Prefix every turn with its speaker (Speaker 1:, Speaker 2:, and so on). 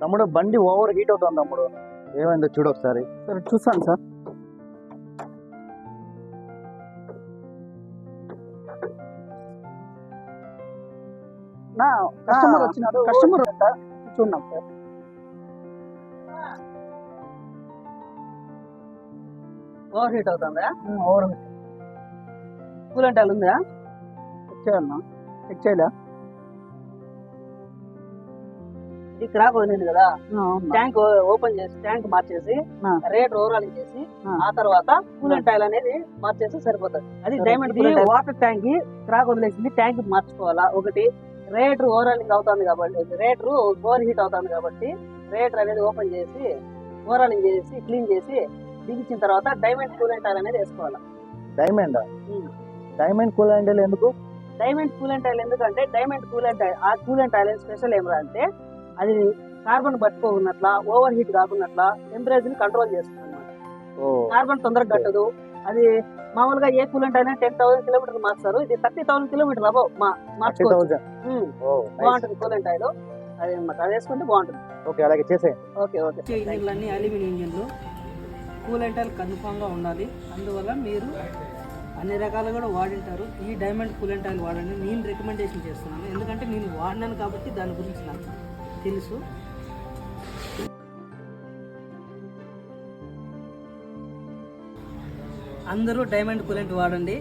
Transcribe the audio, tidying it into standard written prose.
Speaker 1: తమ్ముడు బండి over heat అవుతుంది తమ్ముడు, ఏమైందో చూడు ఒకసారి.
Speaker 2: సరే చూస్తాను సార్. నా కస్టమర్ వచ్చినారు, కస్టమర్ చూడండి సార్.
Speaker 3: ఓవర్ హీట్ అవుతుందా?
Speaker 2: ఓవర్
Speaker 3: కూలెంట్ ఆయిల్ ఉందా?
Speaker 2: చెక్ చేయాలన్నా, చెక్ చేయలే.
Speaker 3: ఇది క్రాక్ వదిలింది కదా,
Speaker 2: అవునా?
Speaker 3: ట్యాంక్ ఓపెన్ చేసి ట్యాంక్ మార్చేసి
Speaker 2: ఆ.
Speaker 3: రేట్ ఓవరాలింగ్ చేసి
Speaker 2: ఆ.
Speaker 3: ఆ తర్వాత కూలెంట్ ఆయిల్ అనేది మార్చేసి సరిపోతుంది. అది
Speaker 2: సరే.
Speaker 3: డైమండ్
Speaker 2: ఇది
Speaker 3: వాటర్ ట్యాంక్ కి క్రాక్ వదిలేసింది, ట్యాంక్ మార్చుకోవాలా. ఒకటి రేట్ ఓవరాలింగ్ అవుతుంది కాబట్టి, రేట్ ఓవర్ హీట్ అవుతుంది కాబట్టి రేట్ అనేది ఓపెన్ చేసి ఓవరాలింగ్ చేసి క్లీన్ చేసి బిగించిన తర్వాత డైమండ్ కూలెంట్ ఆయిల్ అనేది వేసుకోవాలా.
Speaker 1: డైమండ్ డైమండ్ కూలెంట్ ఆయిల్ ఎందుకు?
Speaker 3: డైమండ్ కూలెంట్ ఆయిల్ ఎందుకంటే డైమండ్ కూలెంట్ ఆయిల్, ఆ కూలెంట్ ఆయిల్ స్పెషల్ ఏమిరా అంటే అది కార్బన్ పట్టుకోకున్నట్ల, ఓవర్ హీట్ కాకున్నట్ల టెంపరేచర్ ని కంట్రోల్ చేస్తుంది అనమాట. కార్బన్ తొందరగా కట్టదు. అది మామూలుగా ఏ కూలెంట్ అయినా 10,000 కిలోమీటర్లు మార్చారు, ఇది 30,000 కిలోమీటర్ అబౌవ్ మార్చుకోవచ్చు.
Speaker 1: 30,000.
Speaker 3: బాగుంటుంది కూలెంట్ ఆయిల్, అది అన్నమాట. అది వేసుకుంటే బాగుంటుంది.
Speaker 1: ఓకే, అలాగే చేసే.
Speaker 3: Okay okay. ఇంజిన్లు అన్ని అల్యూమినియం ఇంజిన్లు, కూలెంట్ ఆయిల్ కన్ఫామ్గా ఉండాలి. అందువల్ల మీరు అన్ని రకాలు కూడా వాడింటారు. ఈ డైమండ్ కూలెంట్ ఆయిల్ వాడండి, నేను రికమెండేషన్ చేస్తున్నాను. ఎందుకంటే నేను వాడినాను కాబట్టి దాని గురించి నాకు తెలుసు. అందరూ డైమండ్ కూలెంట్ వాడండి.